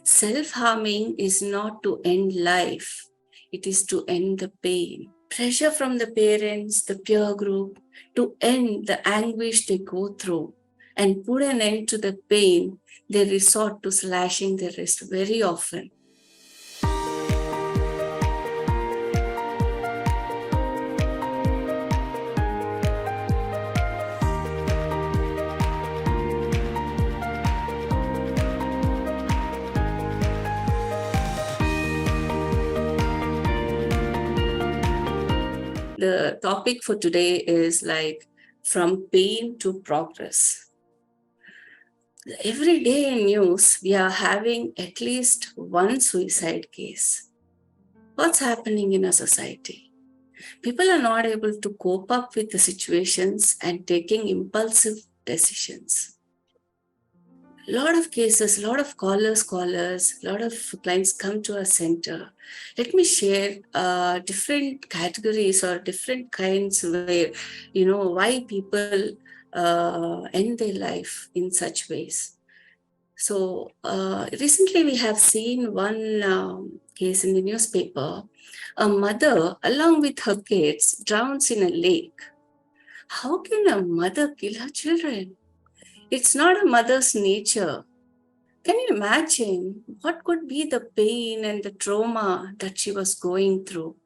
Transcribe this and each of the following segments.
Self-harming is not to end life, it is to end the pain. Pressure from the parents, the peer group, to end the anguish they go through and put an end to the pain, they resort to slashing their wrist very often. The topic for today is like from pain to progress. Every day in news, we are having at least one suicide case. What's happening in our society? People are not able to cope up with the situations and taking impulsive decisions. A lot of cases, a lot of callers, a lot of clients come to our center. Let me share different categories or different kinds where, why people end their life in such ways. So recently we have seen one case in the newspaper. A mother, along with her kids, drowns in a lake. How can a mother kill her children? It's not a mother's nature. Can you imagine what could be the pain and the trauma that she was going through?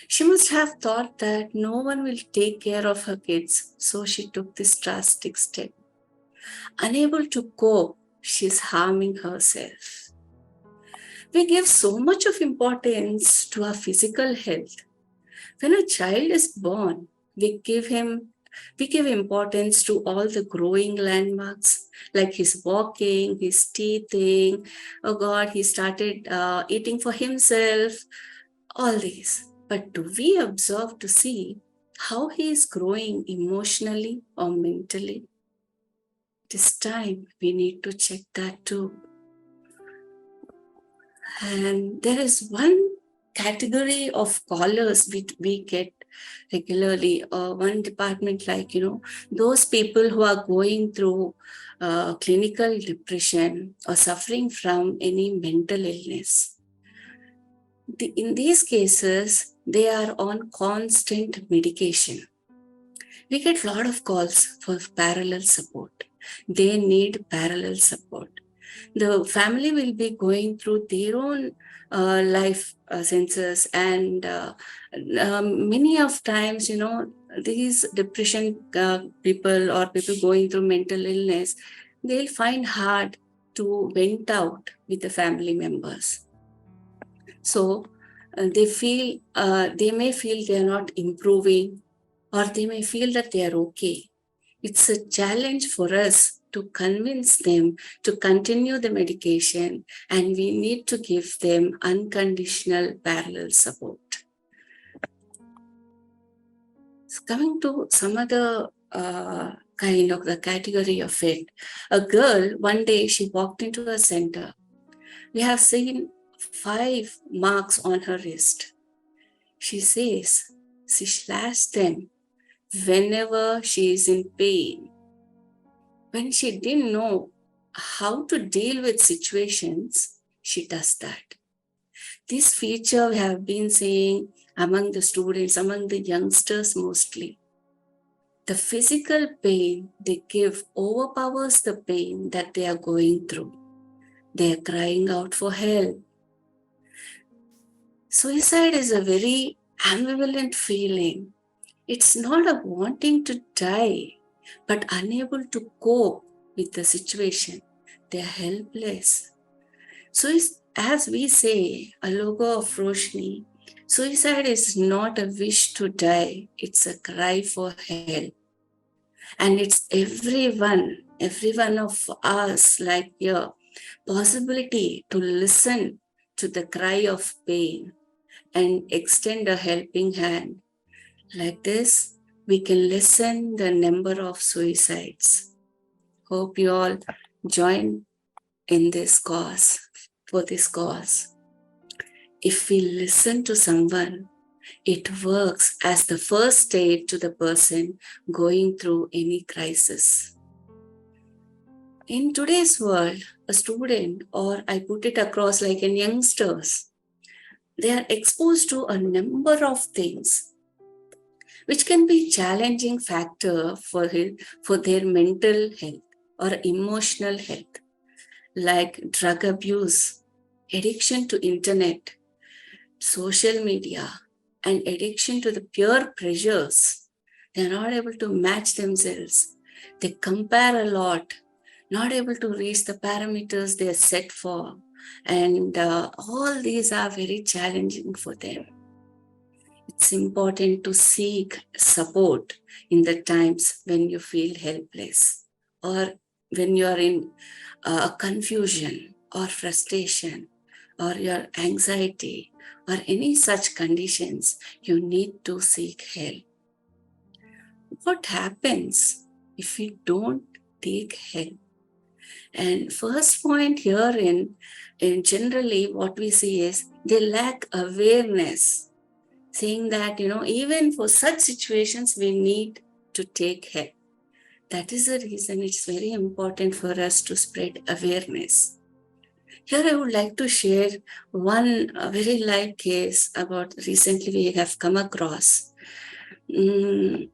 She must have thought that no one will take care of her kids, so she took this drastic step. Unable to cope, she's harming herself. We give so much of importance to our physical health. When a child is born, we give importance to all the growing landmarks, like his walking, his teething. Oh God, he started eating for himself, all these. But do we observe to see how he is growing emotionally or mentally? This time we need to check that too. And there is one category of callers we get regularly, one department like, those people who are going through clinical depression or suffering from any mental illness. In these cases, they are on constant medication. We get a lot of calls for parallel support. They need parallel support. The family will be going through their own life census, and many of times, these depression people or people going through mental illness, they'll find hard to vent out with the family members. So they may feel they're not improving, or they may feel that they are okay. It's a challenge for us to convince them to continue the medication, and we need to give them unconditional parallel support. So coming to some other kind of the category of it, a girl, one day she walked into a center. We have seen 5 marks on her wrist. She says she slashed them whenever she is in pain. When she didn't know how to deal with situations, she does that. This feature we have been seeing among the students, among the youngsters mostly. The physical pain they give overpowers the pain that they are going through. They are crying out for help. Suicide is a very ambivalent feeling. It's not a wanting to die, but unable to cope with the situation. They are helpless. So, as we say, a logo of Roshini, suicide is not a wish to die, it's a cry for help. And it's everyone of us, like your possibility to listen to the cry of pain and extend a helping hand. Like this, we can lessen the number of suicides. Hope you all join in this cause, for this cause. If we listen to someone, it works as the first aid to the person going through any crisis. In today's world, a student, or I put it across like in youngsters, they are exposed to a number of things which can be challenging factor for their mental health or emotional health, like drug abuse, addiction to internet, social media, and addiction to the peer pressures. They are not able to match themselves. They compare a lot, not able to reach the parameters they are set for. And all these are very challenging for them. It's important to seek support in the times when you feel helpless or when you are in confusion or frustration or your anxiety or any such conditions. You need to seek help. What happens if we don't take help? And first point here in generally what we see is they lack awareness, saying that, even for such situations, we need to take help. That is the reason it's very important for us to spread awareness. Here, I would like to share one very live case about recently we have come across. It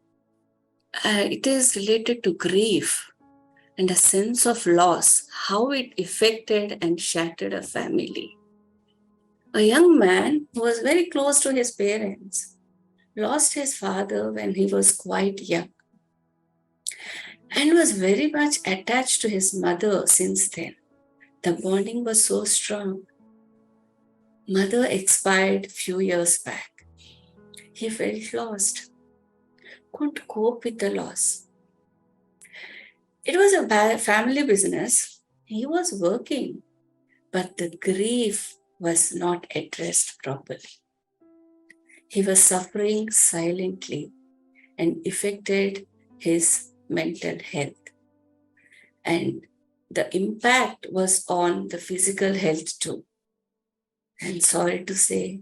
is related to grief and a sense of loss, how it affected and shattered a family. A young man who was very close to his parents lost his father when he was quite young and was very much attached to his mother since then. The bonding was so strong. Mother expired few years back. He felt lost, couldn't cope with the loss. It was a family business. He was working, but the grief was not addressed properly. He was suffering silently and affected his mental health. And the impact was on the physical health too. And sorry to say,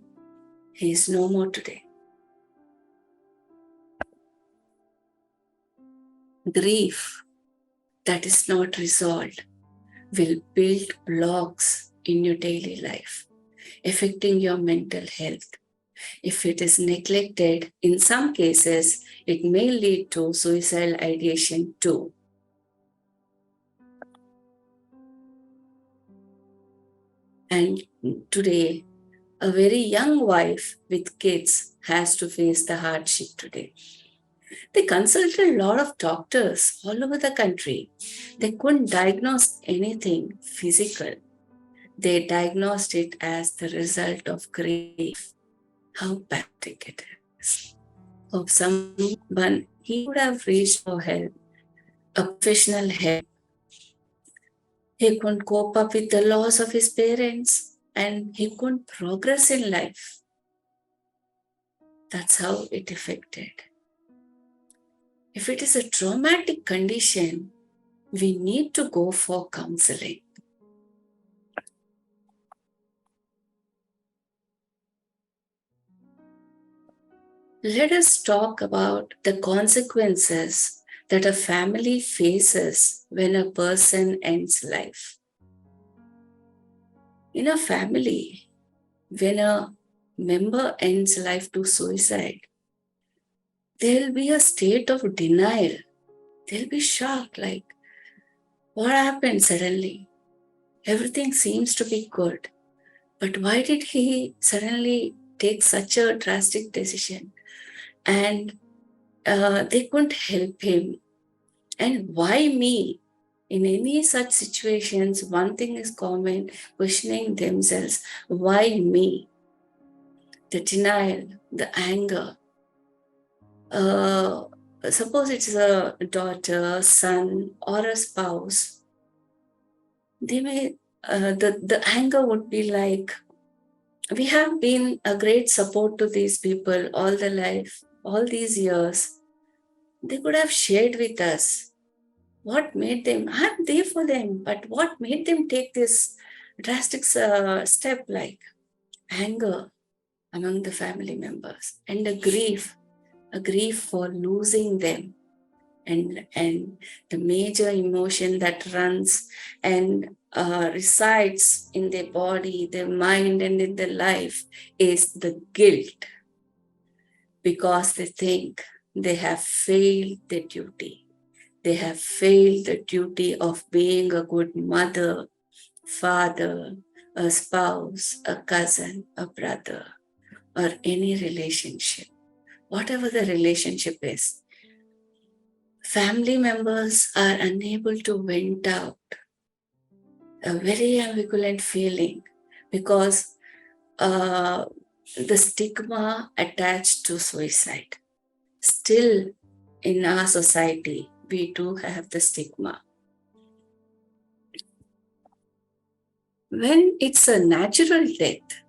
he is no more today. Grief that is not resolved will build blocks in your daily life, affecting your mental health. If it is neglected, in some cases, it may lead to suicidal ideation too. And today, a very young wife with kids has to face the hardship today. They consulted a lot of doctors all over the country. They couldn't diagnose anything physical. They diagnosed it as the result of grief. How pathetic it is. Of someone, he would have reached for help, a professional help. He couldn't cope up with the loss of his parents and he couldn't progress in life. That's how it affected. If it is a traumatic condition, we need to go for counseling. Let us talk about the consequences that a family faces when a person ends life. In a family, when a member ends life to suicide, there will be a state of denial. They'll be shocked, like, what happened suddenly? Everything seems to be good. But why did he suddenly take such a drastic decision? And they couldn't help him. And why me? In any such situations, one thing is common, questioning themselves, why me? The denial, the anger. Suppose it's a daughter, son, or a spouse. They may, the anger would be like, we have been a great support to these people all the life, all these years. They could have shared with us. What made them, I'm there for them, but what made them take this drastic step, like anger among the family members and a grief for losing them and the major emotion that runs and resides in their body, their mind, and in their life is the guilt, because they think they have failed their duty. They have failed the duty of being a good mother, father, a spouse, a cousin, a brother, or any relationship, whatever the relationship is. Family members are unable to vent out a very ambivalent feeling because the stigma attached to suicide. Still, in our society, we do have the stigma. When it's a natural death,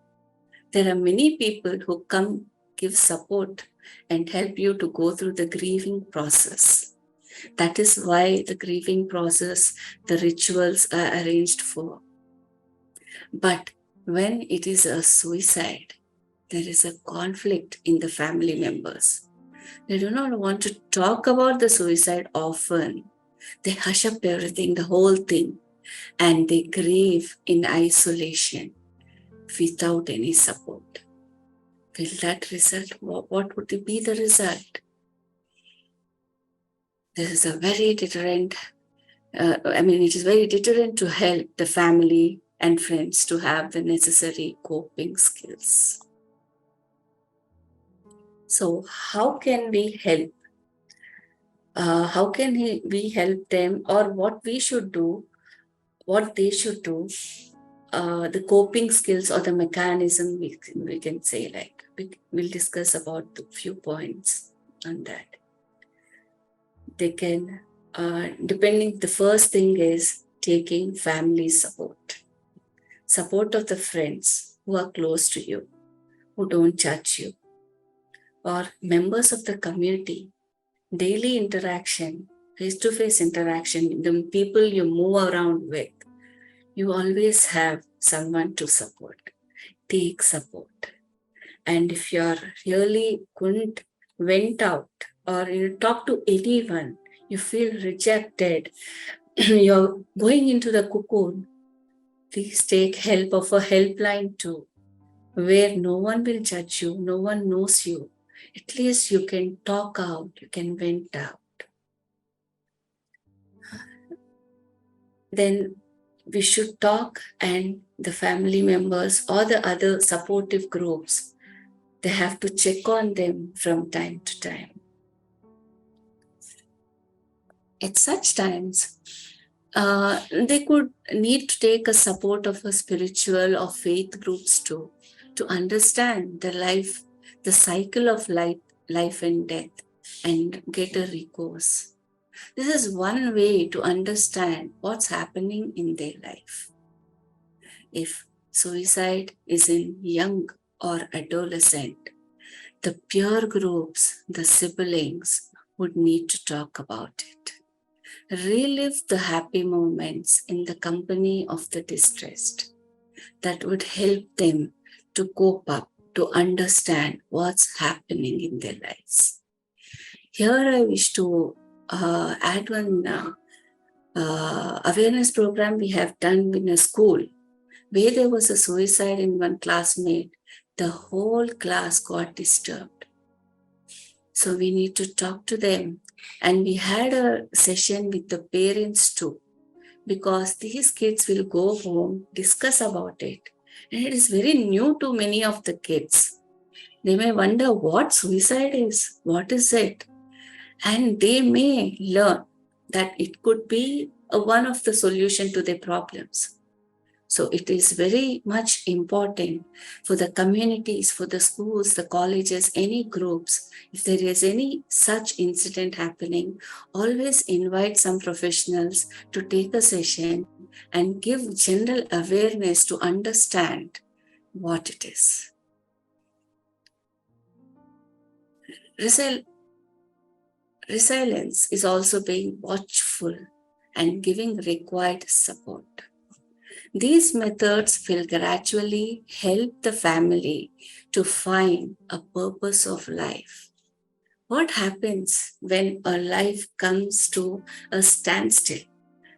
there are many people who come give support and help you to go through the grieving process. That is why the grieving process, the rituals are arranged for. But when it is a suicide, there is a conflict in the family members. They do not want to talk about the suicide often. They hush up everything, the whole thing, and they grieve in isolation without any support. Will that result? What would be the result? This is a very deterrent. It is very deterrent to help the family and friends to have the necessary coping skills. So, how can we help? How can we help them, or what we should do? What they should do? The coping skills or the mechanism, we can say, like we'll discuss about a few points on that. They can, depending, the first thing is taking family support of the friends who are close to you, who don't judge you, or members of the community, daily interaction, face-to-face interaction, the people you move around with. You always have someone to support. Take support. And if you're really couldn't vent out or you talk to anyone, you feel rejected, you're going into the cocoon, please take help of a helpline too, where no one will judge you, no one knows you. At least you can talk out, you can vent out. Then we should talk, and the family members or the other supportive groups, they have to check on them from time to time. At such times, they could need to take a support of a spiritual or faith groups too, to understand the cycle of life and death, and get a recourse. This is one way to understand what's happening in their life. If suicide is in young or adolescent, the peer groups, the siblings would need to talk about it. Relive the happy moments in the company of the distressed. That would help them to cope up, to understand what's happening in their lives. Here I wish to add one awareness program we have done in a school, where there was a suicide in one classmate. The whole class got disturbed. So we need to talk to them. And we had a session with the parents too, because these kids will go home, discuss about it. And it is very new to many of the kids. They may wonder what suicide is, what is it? And they may learn that it could be one of the solution to their problems. So it is very much important for the communities, for the schools, the colleges, any groups, if there is any such incident happening, always invite some professionals to take a session and give general awareness to understand what it is. Resilience is also being watchful and giving required support. These methods will gradually help the family to find a purpose of life. What happens when a life comes to a standstill?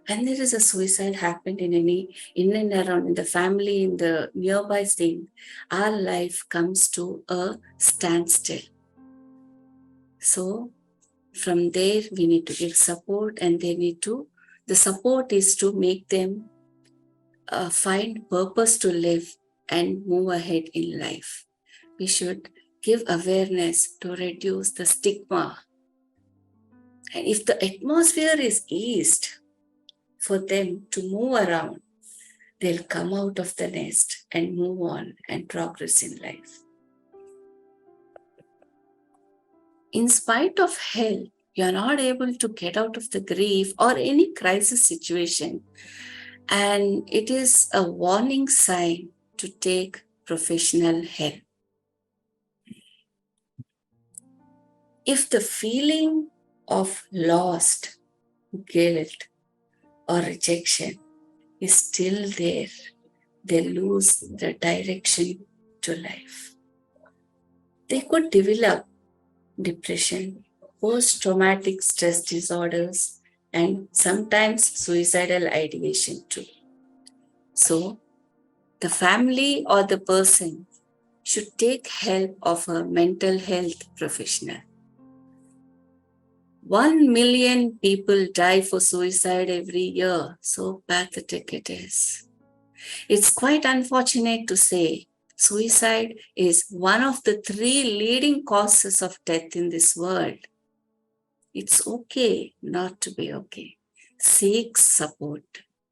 When there is a suicide happened in and around, in the family, in the nearby thing, our life comes to a standstill. So from there, we need to give support, and the support is to make them find purpose to live and move ahead in life. We should give awareness to reduce the stigma. And if the atmosphere is eased for them to move around, they'll come out of the nest and move on and progress in life. In spite of help, you're not able to get out of the grief or any crisis situation. And it is a warning sign to take professional help. If the feeling of lost, guilt, or rejection is still there, they lose the direction to life. They could develop depression, post-traumatic stress disorders, and sometimes suicidal ideation too. So, the family or the person should take help of a mental health professional. 1 million people die for suicide every year. So pathetic it is. It's quite unfortunate to say suicide is one of the 3 leading causes of death in this world. It's okay not to be okay. Seek support.